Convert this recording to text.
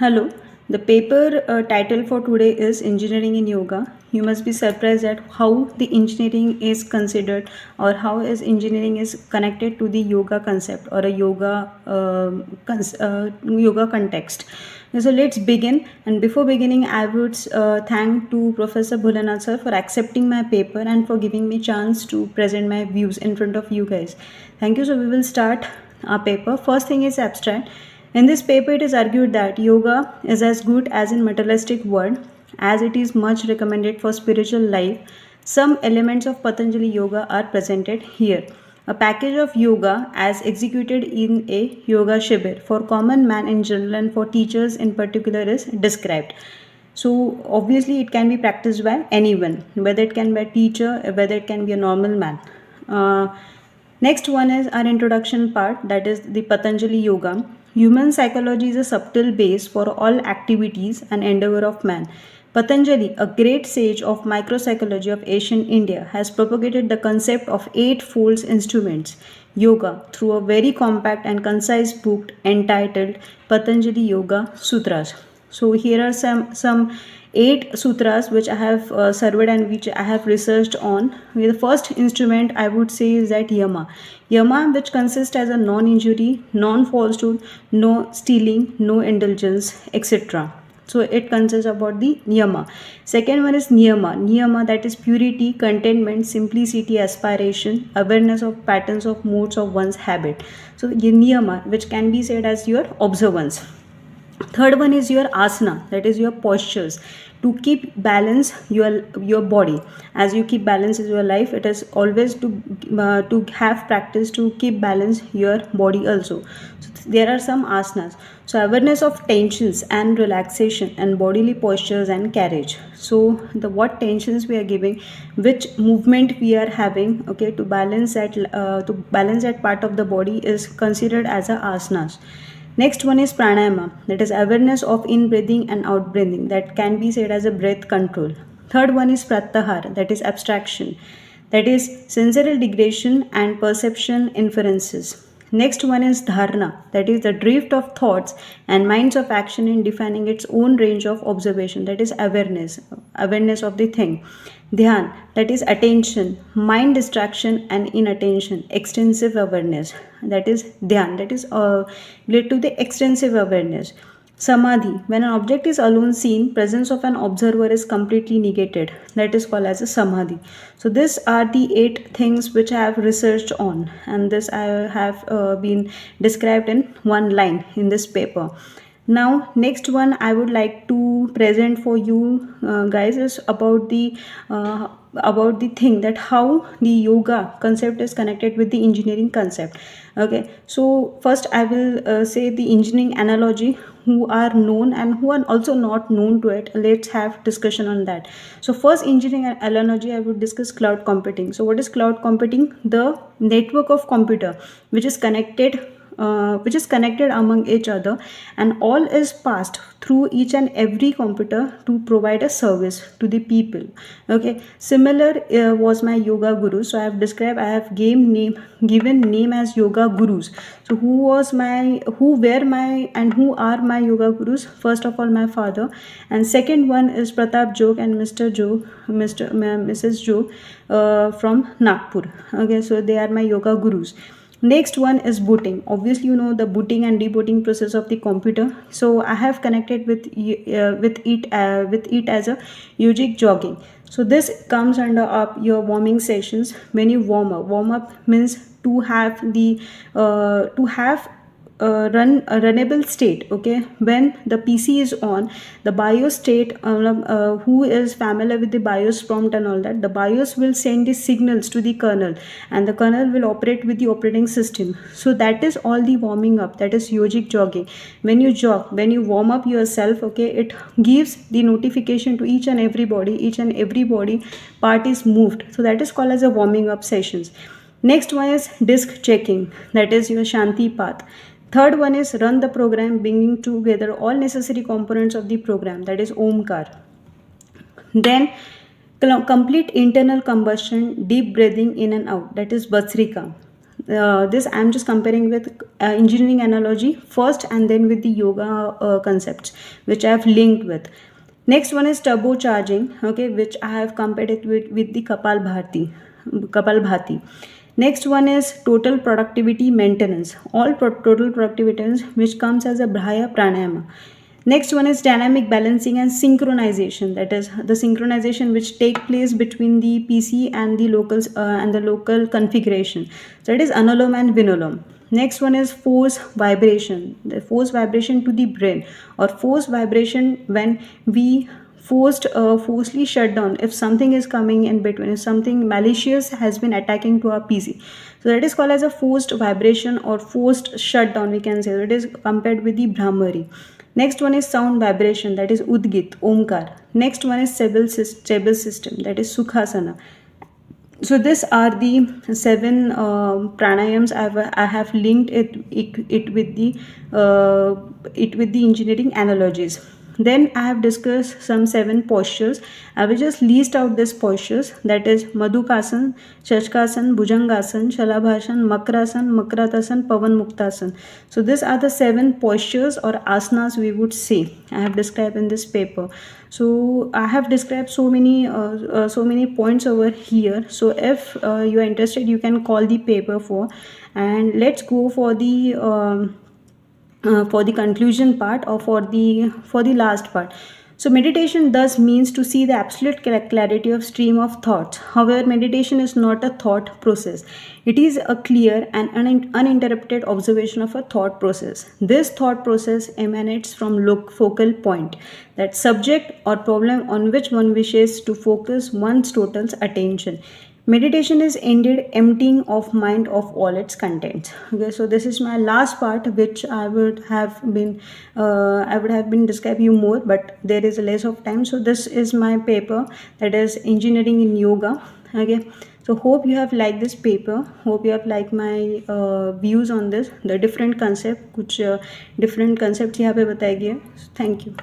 Hello. The paper title for today is Engineering in Yoga. You must be surprised at how the engineering is considered or how is engineering is connected to the yoga concept or a yoga context. So let's begin. And before beginning, I would thank to Professor Bhulanath sir for accepting my paper and for giving me chance to present my views in front of you guys. Thank you. So we will start our paper. First thing is abstract. In this paper, it is argued that yoga is as good as in materialistic world, as it is much recommended for spiritual life. Some elements of Patanjali Yoga are presented here. A package of yoga as executed in a yoga shibir for common man in general and for teachers in particular is described. So obviously it can be practiced by anyone, whether it can be a teacher, whether it can be a normal man. Next one is our introduction part, that is the Patanjali Yoga. Human psychology is a subtle base for all activities and endeavor of man. Patanjali, a great sage of micropsychology of ancient India, has propagated the concept of eightfold instruments, yoga, through a very compact and concise book entitled Patanjali Yoga Sutras. So here are some 8 sutras which I have surveyed and which I have researched on. The first instrument I would say is that Yama. Yama, which consists as a non-injury, non-falsehood, no stealing, no indulgence, etc. So it consists about the Niyama. Second one is Niyama. Niyama, that is purity, contentment, simplicity, aspiration, awareness of patterns of modes of one's habit. So Niyama, which can be said as your observance. Third one is your asana, that is your postures to keep balance your body. As you keep balance in your life, it is always to have practice to keep balance your body also. So there are some asanas. So awareness of tensions and relaxation and bodily postures and carriage. So the what tensions we are giving, which movement we are having, okay, to balance that part of the body is considered as a asanas. Next one is pranayama, that is awareness of in breathing and out breathing, that can be said as a breath control. Third one is pratyahara, that is abstraction, that is sensorial degradation and perception inferences. Next one is dharana, that is the drift of thoughts and minds of action in defining its own range of observation, that is awareness of the thing. Dhyan, that is attention, mind distraction and inattention, extensive awareness, that is dhyan, that is related to the extensive awareness. Samadhi, when an object is alone seen, presence of an observer is completely negated, that is called as a samadhi. So these are the 8 things which I have researched on, and this I have been described in one line in this paper. Now next one I would like to present for you guys is about the thing that how the yoga concept is connected with the engineering concept. Okay, so first I will say the engineering analogy, who are known and who are also not known to it. Let's have discussion on that. So first engineering analogy I would discuss cloud computing. So what is cloud computing? The network of computer which is connected among each other, and all is passed through each and every computer to provide a service to the people. Okay, similar was my yoga guru. So I have given name as yoga gurus. So who were my and who are my yoga gurus? First of all, my father, and second one is Pratap Jog and Mrs. Jog from Nagpur. Okay, so they are my yoga gurus. Next one is booting. Obviously you know the booting and rebooting process of the computer. So I have connected with it as a yogic jogging. So this comes under up your warming sessions. When you warm up means to have runnable state. Okay, when the PC is on, the BIOS state, who is familiar with the BIOS prompt and all that, the BIOS will send the signals to the kernel and the kernel will operate with the operating system. So that is all the warming up, that is yogic jogging. When you warm up yourself, okay, it gives the notification to each and every body part is moved. So that is called as a warming up sessions. Next one is disk checking, that is your Shanti path. Third one is run the program, bringing together all necessary components of the program, that is Omkar. Then complete internal combustion, deep breathing in and out, that is Vatsrika. this I'm just comparing with engineering analogy first, and then with the yoga concepts which I have linked with. Next one is turbocharging, okay, which I have compared it with the Kapalbhati. Next one is total productivity maintenance, total productivity maintenance, which comes as a Brahya Pranayama. Next one is dynamic balancing and synchronization, that is the synchronization which take place between the PC and the local configuration. So it is Anulom and Vinulom. Next one is force vibration, the force vibration to the brain, or force vibration when we forcefully shut down if something is coming in between, if something malicious has been attacking to our PC. So that is called as a forced vibration or forced shutdown, we can say. So it is compared with the Brahmari. Next one is sound vibration, that is Udgit, Omkar. Next one is Chebel system, that is Sukhasana. So these are the 7 pranayams I have linked it with the engineering analogies. Then I have discussed some 7 postures. I will just list out these postures, that is Madhukasan, Shashkasan, Bhujangasan, Shalabhasan, Makrasan, Makratasan, Pavan Muktasan. So these are the 7 postures or asanas we would say I have described in this paper. So I have described so many points over here. So if you are interested, you can call the paper for, and let's go for the conclusion part, or for the last part. So meditation thus means to see the absolute clarity of stream of thoughts. However, meditation is not a thought process. It is a clear and uninterrupted observation of a thought process. This thought process emanates from focal point, that subject or problem on which one wishes to focus one's total attention. Meditation is indeed emptying of mind of all its contents. Okay, so this is my last part, which I would have been describe you more, but there is less of time. So this is my paper, that is engineering in yoga. Okay, so hope you have liked this paper. Hope you have liked my views on this, the different concept, कुछ different concepts यहाँ पे बताए गए. Thank you.